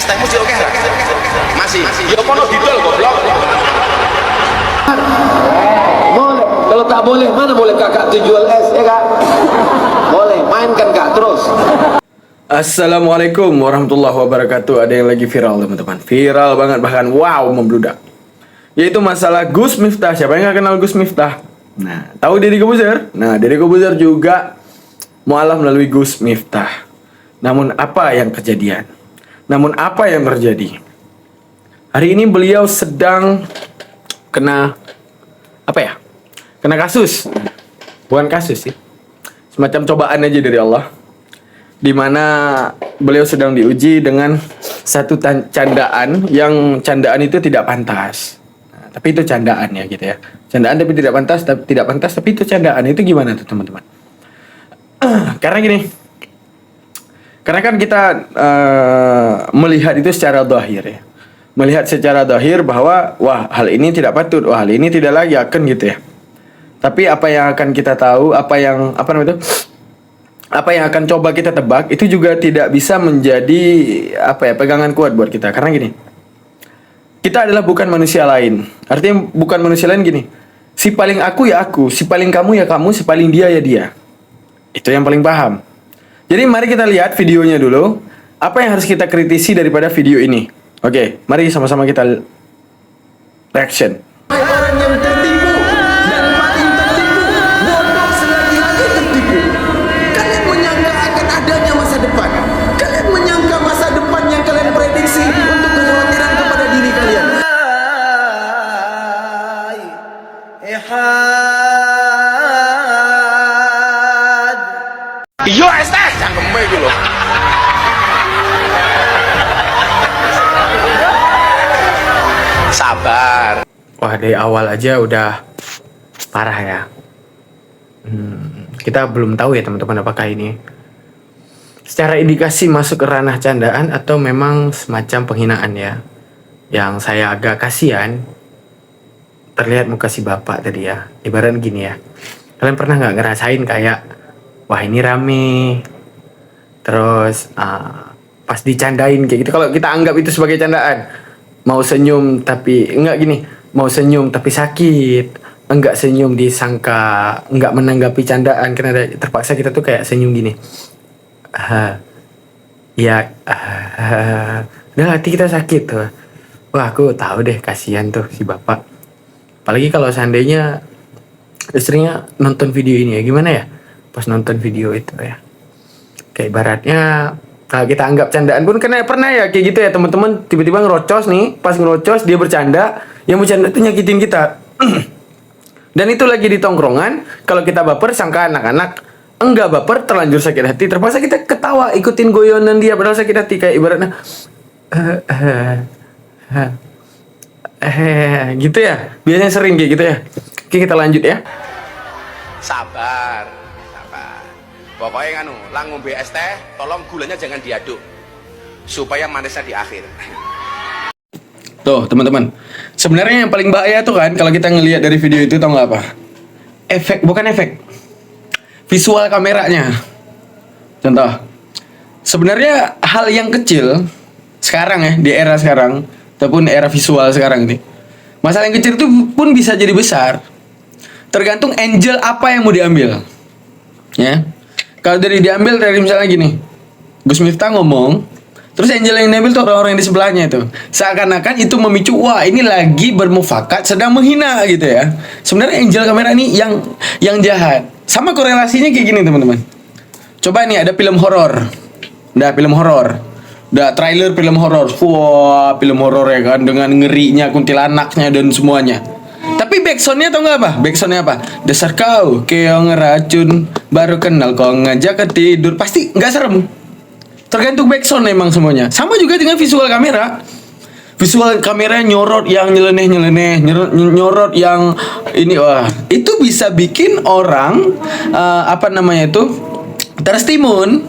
Es tehmu sih oke lah. Masih. Ya kono didol goblok. Boleh. Kalau tak boleh, mana boleh kakak tuh jual es, ya kak? Boleh, mainkan kak terus. Assalamualaikum warahmatullahi wabarakatuh. Ada yang lagi viral teman-teman. Viral banget, bahkan wow, membludak. Yaitu masalah Gus Miftah. Siapa yang gak kenal Gus Miftah? Nah, tahu Deddy Corbuzier? Nah, Deddy Corbuzier juga mualaf melalui Gus Miftah. Namun apa yang kejadian? Namun apa yang terjadi? Hari ini beliau sedang kena apa ya? Kena kasus. Bukan kasus sih. Semacam cobaan aja dari Allah. Di mana beliau sedang diuji dengan satu candaan yang candaan itu tidak pantas. Nah, tapi itu candaan ya gitu ya. Candaan tapi tidak pantas, tapi itu candaan. Itu gimana tuh teman-teman? Karena gini. Karena kan kita melihat itu secara zahir ya. Melihat secara zahir bahwa wah hal ini tidak patut, wah hal ini tidak layak kan gitu ya. Tapi apa yang akan kita tahu, apa yang akan coba kita tebak itu juga tidak bisa menjadi pegangan kuat buat kita. Karena gini, kita adalah bukan manusia lain. Artinya bukan manusia lain gini. Si paling aku ya aku, si paling kamu ya kamu, si paling dia ya dia. Itu yang paling paham. Jadi mari kita lihat videonya dulu. Apa yang harus kita kritisi daripada video ini? Oke, mari sama-sama kita reaction. Orang yang tertipu dan paling tertipu, bodoh selagi-lagi tertipu. Kalian menyangka akan adanya masa depan. Kalian menyangka masa depan yang kalian prediksi untuk kekhawatiran kepada diri kalian. Iya es teh cangkeme iku lho. Sabar. Wah, dari awal aja udah parah ya. Kita belum tahu ya teman-teman apakah ini secara indikasi masuk ke ranah candaan atau memang semacam penghinaan ya. Yang saya agak kasihan, terlihat muka si bapak tadi ya. Ibarat gini ya. Kalian pernah nggak ngerasain kayak wah ini rame, terus pas dicandain kayak gitu. Kalau kita anggap itu sebagai candaan, mau senyum tapi enggak gini, mau senyum tapi sakit, enggak senyum disangka enggak menanggapi candaan karena terpaksa kita tuh kayak senyum gini. Udah hati kita sakit tuh. Wah aku tahu deh, kasihan tuh si bapak. Apalagi kalau seandainya istrinya nonton video ini ya, gimana ya? Pas nonton video itu ya. Kayak ibaratnya kalau kita anggap candaan pun karena pernah ya kayak gitu ya teman-teman, tiba-tiba ngerocos nih, pas ngerocos dia bercanda, yang bercanda itu nyakitin kita. Dan itu lagi di tongkrongan, kalau kita baper sangka anak-anak, enggak baper terlanjur sakit hati, terpaksa kita ketawa ikutin goyonan dia padahal sakit hati kayak ibaratnya gitu ya. Biasanya sering kayak gitu ya. Oke, kita lanjut ya. Sabar. Pokoknya lah ngombe es teh, tolong gulanya jangan diaduk supaya manisnya di akhir. Tuh teman-teman, sebenarnya yang paling bahaya tuh kan kalau kita ngelihat dari video itu, tau nggak apa? Bukan efek, visual kameranya. Contoh, sebenarnya hal yang kecil sekarang ya, di era sekarang ataupun era visual sekarang ini, masalah yang kecil itu pun bisa jadi besar. Tergantung angel apa yang mau diambil, ya. Kalau diambil dari misalnya gini, Gus Miftah ngomong, terus angel yang diambil tuh orang-orang yang di sebelahnya itu, seakan-akan itu memicu, wah ini lagi bermufakat sedang menghina gitu ya. Sebenarnya angel kamera ini yang jahat. Sama korelasinya kayak gini teman-teman. Coba nih ada film horor, udah trailer film horor, wah film horor ya kan, dengan ngerinya kuntilanaknya dan semuanya. Tapi backsoundnya tau gak apa? Backsoundnya apa? Dasar kau keong racun, baru kenal kau ngajak ke tidur. Pasti gak serem. Tergantung backsound emang semuanya. Sama juga dengan visual kamera. Visual kamera nyorot yang nyeleneh, nyorot yang ini, wah itu bisa bikin orang terstimun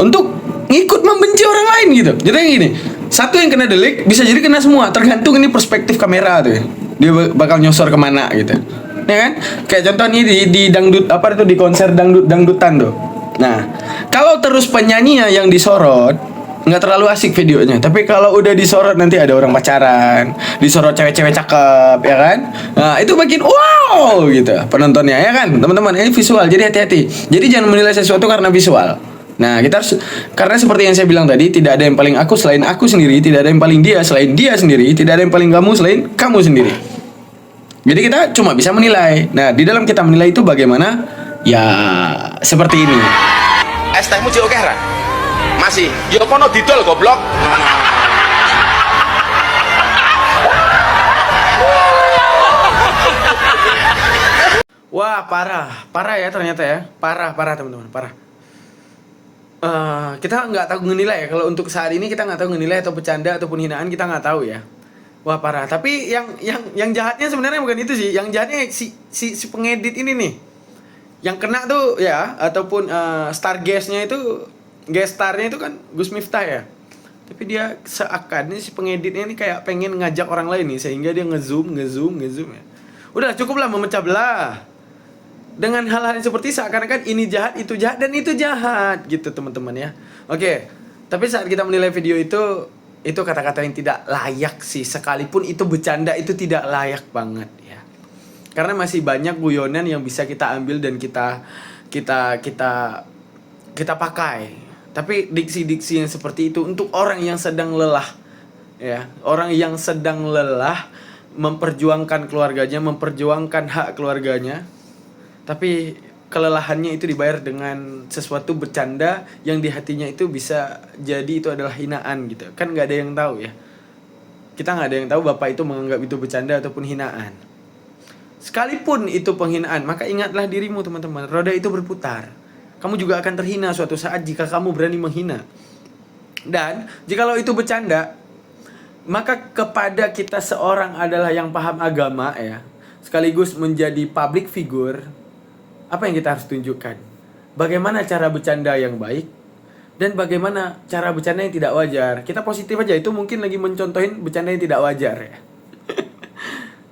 untuk ngikut membenci orang lain gitu. Jadi gini, satu yang kena delik bisa jadi kena semua. Tergantung ini perspektif kamera tuh ya. Dia bakal nyosor kemana gitu, ya kan? Kayak contoh nih di dangdut di konser dangdutan tuh. Nah, kalau terus penyanyinya yang disorot, nggak terlalu asik videonya. Tapi kalau udah disorot nanti ada orang pacaran, disorot cewek-cewek cakep, ya kan? Nah, itu makin wow gitu penontonnya, ya kan, teman-teman. Ini visual, jadi hati-hati. Jadi jangan menilai sesuatu karena visual. Nah, kita harus, karena seperti yang saya bilang tadi, tidak ada yang paling aku selain aku sendiri, tidak ada yang paling dia selain dia sendiri, tidak ada yang paling kamu selain kamu sendiri. Jadi kita cuma bisa menilai. Nah, di dalam kita menilai itu bagaimana? Ya, seperti ini. Es tehmu jek oke ra? Masih. Yo kono didol goblok. Wah, parah ya ternyata ya, parah teman-teman, parah. Kita nggak tahu ngenilai ya. Kalau untuk saat ini kita nggak tahu ngenilai atau bercanda ataupun hinaan, kita nggak tahu ya. Wah, parah. Tapi yang jahatnya sebenarnya bukan itu sih. Yang jahatnya si pengedit ini nih. Yang kena tuh ya, ataupun star guestnya itu, guest starnya itu kan Gus Miftah ya. Tapi dia seakan si pengeditnya ini kayak pengen ngajak orang lain nih, sehingga dia ngezoom ya. Udah cukuplah memecah belah. Dengan hal-hal yang seperti seakan-akan ini jahat, itu jahat, dan itu jahat gitu teman-teman ya. Oke, tapi saat kita menilai video itu kata-kata yang tidak layak sih. Sekalipun itu bercanda, itu tidak layak banget ya. Karena masih banyak guyonan yang bisa kita ambil dan kita pakai. Tapi diksi-diksi yang seperti itu untuk orang yang sedang lelah ya, orang yang sedang lelah memperjuangkan keluarganya, memperjuangkan hak keluarganya. Tapi kelelahannya itu dibayar dengan sesuatu bercanda yang di hatinya itu bisa jadi itu adalah hinaan gitu. Kan nggak ada yang tahu ya. Kita nggak ada yang tahu bapak itu menganggap itu bercanda ataupun hinaan. Sekalipun itu penghinaan, maka ingatlah dirimu teman-teman. Roda itu berputar. Kamu juga akan terhina suatu saat jika kamu berani menghina. Dan jikalau itu bercanda, maka kepada kita seorang adalah yang paham agama ya, sekaligus menjadi public figure, apa yang kita harus tunjukkan? Bagaimana cara bercanda yang baik dan bagaimana cara bercanda yang tidak wajar. Kita positif aja, itu mungkin lagi mencontohin bercanda yang tidak wajar ya.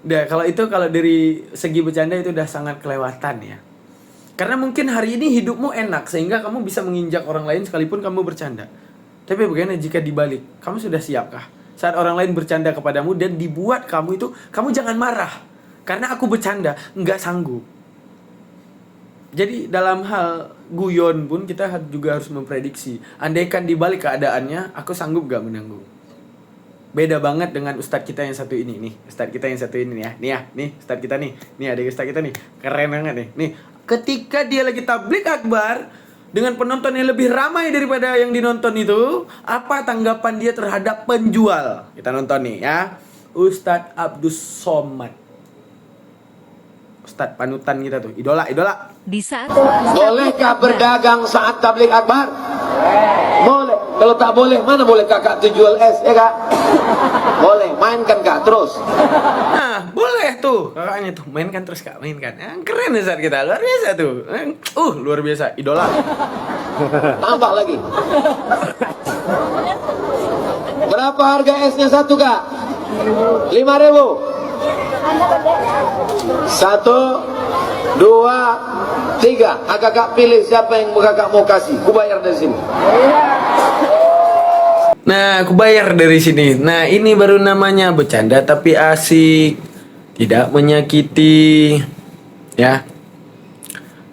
Nah, kalau dari segi bercanda itu udah sangat kelewatan ya. Karena mungkin hari ini hidupmu enak sehingga kamu bisa menginjak orang lain sekalipun kamu bercanda. Tapi bagaimana jika dibalik? Kamu sudah siapkah saat orang lain bercanda kepadamu dan dibuat kamu itu, kamu jangan marah karena aku bercanda, nggak sanggup. Jadi dalam hal guyon pun kita juga harus memprediksi. Andaikan dibalik keadaannya, aku sanggup gak menanggung. Beda banget dengan ustadz kita yang satu ini nih. Ustadz kita yang satu ini nih ya. Nih ustadz kita nih. Nih ada ustadz kita nih. Keren banget nih. Nih, ketika dia lagi tablik akbar dengan penonton yang lebih ramai daripada yang dinonton itu, apa tanggapan dia terhadap penjual? Kita nonton nih ya. Ustadz Abdus Somad. Ustadz panutan kita tuh, idola. Di saat Bolehkah berdagang saat tablik akbar? Boleh. Kalau tak boleh, mana boleh kakak tuh jual es, ya kak? Boleh, mainkan kak terus. Nah, boleh tuh kakaknya tuh, mainkan terus kak, mainkan. Keren ya saat kita, luar biasa tuh. Luar biasa, idola. Tambah lagi. Berapa harga esnya satu kak? 5.000. 1, 2, 3. Kakak pilih siapa yang kakak mau kasih. Ku bayar dari sini. Nah, aku bayar dari sini. Nah, ini baru namanya bercanda tapi asik, tidak menyakiti, ya,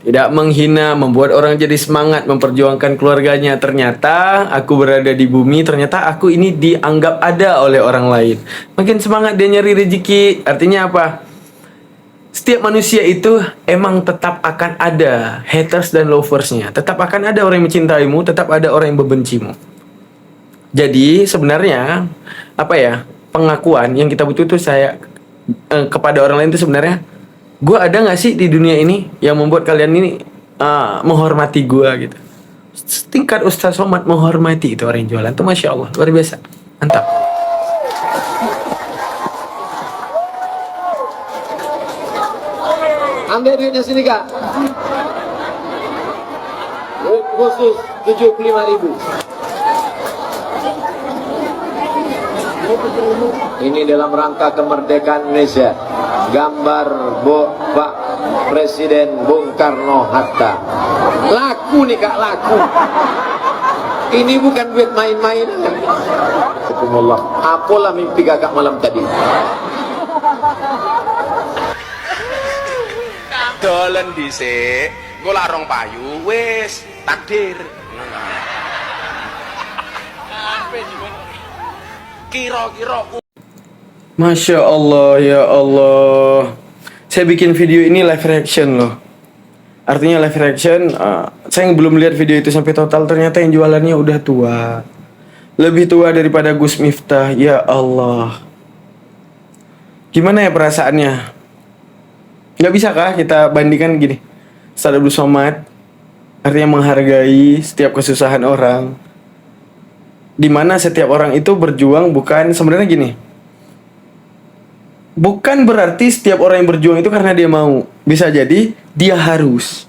tidak menghina, membuat orang jadi semangat memperjuangkan keluarganya. Ternyata aku berada di bumi, ternyata aku ini dianggap ada oleh orang lain. Makin semangat dia nyari rezeki. Artinya apa? Setiap manusia itu emang tetap akan ada haters dan loversnya. Tetap akan ada orang yang mencintaimu, tetap ada orang yang membencimu. Jadi sebenarnya apa ya, pengakuan yang kita butuh itu kepada orang lain itu sebenarnya, gue ada nggak sih di dunia ini yang membuat kalian ini menghormati gue gitu. Tingkat Ustaz Somad menghormati itu orang yang jualan tuh, masya Allah, luar biasa, mantap. Ambil duitnya sini kak. Duit khusus 75.000. Ini dalam rangka kemerdekaan Indonesia. Gambar Pak Presiden Bung Karno Hatta. Laku nih kak, laku. Ini bukan duit main-main. Alhamdulillah. Apalah mimpi gagak malam tadi? Dolen dhisik, engko larong payu wis takdir. Kira-kira Masya Allah, ya Allah. Saya bikin video ini live reaction loh. Artinya live reaction, saya belum lihat video itu sampai total. Ternyata yang jualannya udah tua. Lebih tua daripada Gus Miftah. Ya Allah. Gimana ya perasaannya? Gak bisa kah kita bandingkan gini? Ustaz Abdul Somad artinya menghargai setiap kesusahan orang. Dimana setiap orang itu berjuang bukan sebenarnya gini. Bukan berarti setiap orang yang berjuang itu karena dia mau. Bisa jadi dia harus.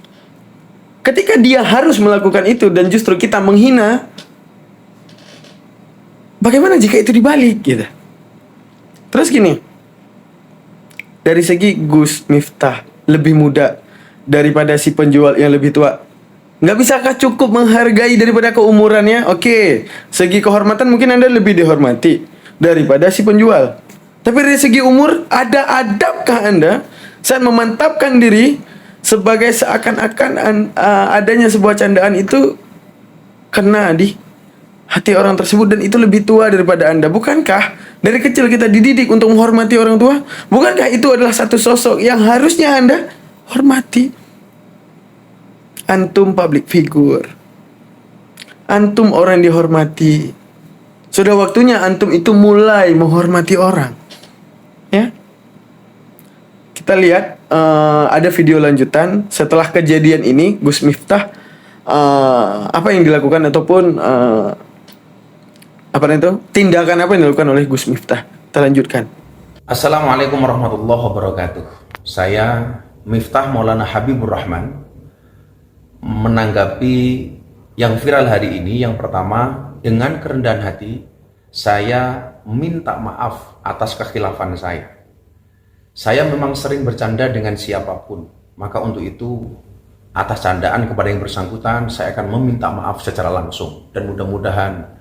Ketika dia harus melakukan itu dan justru kita menghina, bagaimana jika itu dibalik gitu? Terus gini, dari segi Gus Miftah lebih muda daripada si penjual yang lebih tua. Nggak bisakah cukup menghargai daripada keumurannya? Oke, segi kehormatan mungkin Anda lebih dihormati daripada si penjual. Tapi dari segi umur, ada adabkah Anda saat memantapkan diri sebagai seakan-akan adanya sebuah candaan itu kena di hati orang tersebut dan itu lebih tua daripada Anda? Bukankah dari kecil kita dididik untuk menghormati orang tua? Bukankah itu adalah satu sosok yang harusnya Anda hormati? Antum public figure. Antum orang yang dihormati. Sudah waktunya antum itu mulai menghormati orang. Ya. Kita lihat ada video lanjutan setelah kejadian ini Gus Miftah apa yang dilakukan ataupun apa itu tindakan apa yang dilakukan oleh Gus Miftah. Kita lanjutkan. Assalamualaikum warahmatullahi wabarakatuh. Saya Miftah Maulana Habibur Rahman menanggapi yang viral hari ini. Yang pertama, dengan kerendahan hati saya minta maaf atas kekhilafan saya. Saya memang sering bercanda dengan siapapun, maka untuk itu atas candaan kepada yang bersangkutan saya akan meminta maaf secara langsung dan mudah-mudahan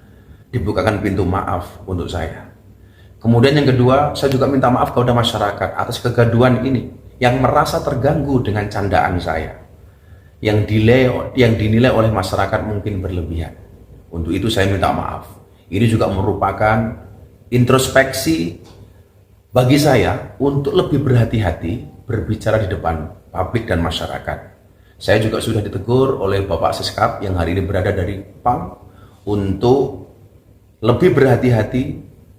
dibukakan pintu maaf untuk saya. Kemudian yang kedua, saya juga minta maaf kepada masyarakat atas kegaduhan ini yang merasa terganggu dengan candaan saya, yang dinilai oleh masyarakat mungkin berlebihan. Untuk itu saya minta maaf. Ini juga merupakan introspeksi bagi saya untuk lebih berhati-hati berbicara di depan publik dan masyarakat. Saya juga sudah ditegur oleh Bapak Seskap yang hari ini berada dari PAM untuk lebih berhati-hati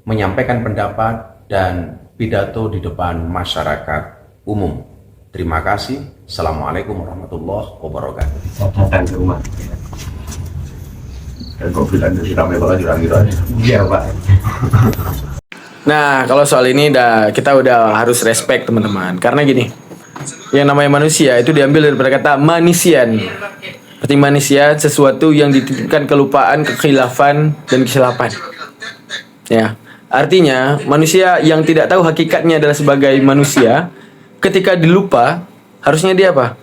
menyampaikan pendapat dan pidato di depan masyarakat umum. Terima kasih. Assalamualaikum warahmatullahi wabarakatuh. Datang ke rumah. Dan kok bilang jadi ramai banget jurang-jurangnya. Iya Pak. Nah, kalau soal ini kita udah harus respect teman-teman. Karena gini, yang namanya manusia itu diambil daripada kata manisian. Arti manusia sesuatu yang dititipkan kelupaan, kekhilafan, dan kesilapan. Ya, artinya manusia yang tidak tahu hakikatnya adalah sebagai manusia, ketika dilupa, harusnya dia apa?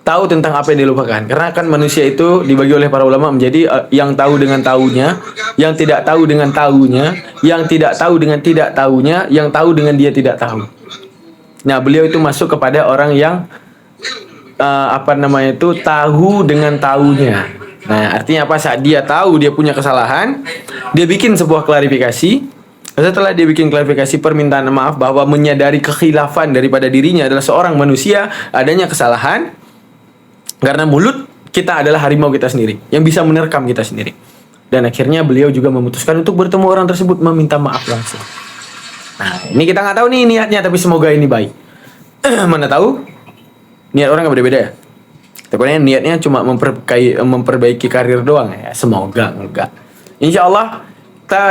Tahu tentang apa yang dilupakan. Karena kan manusia itu dibagi oleh para ulama menjadi yang tahu dengan tahunya, yang tidak tahu dengan tahunya, yang tidak tahu dengan tidak tahunya, yang tahu dengan dia tidak tahu. Nah, beliau itu masuk kepada orang yang tahu dengan tahunya. Nah, artinya apa? Saat dia tahu dia punya kesalahan, dia bikin sebuah klarifikasi. Setelah dia bikin klarifikasi permintaan maaf bahwa menyadari kekhilafan daripada dirinya adalah seorang manusia, adanya kesalahan. Karena mulut kita adalah harimau kita sendiri yang bisa menerkam kita sendiri. Dan akhirnya beliau juga memutuskan untuk bertemu orang tersebut meminta maaf langsung. Nah, ini kita nggak tahu nih niatnya, tapi semoga ini baik. Mana tahu niat orang beda-beda ya. Takutnya niatnya cuma memperbaiki karir doang ya. Semoga enggak. Insya Allah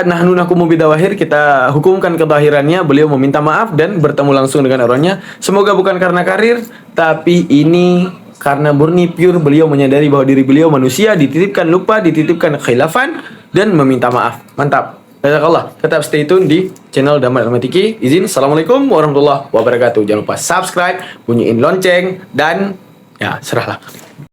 nahnu nakumu bidawahir, kita hukumkan kebahirannya. Beliau meminta maaf dan bertemu langsung dengan orangnya. Semoga bukan karena karir, tapi ini karena murni pure beliau menyadari bahwa diri beliau manusia, dititipkan lupa, dititipkan khilafan, dan meminta maaf. Mantap. Jazakallah. Tetap stay tune di channel Damar Al-Matiki. Izin. Assalamualaikum warahmatullahi wabarakatuh. Jangan lupa subscribe, bunyiin lonceng, dan ya serahlah.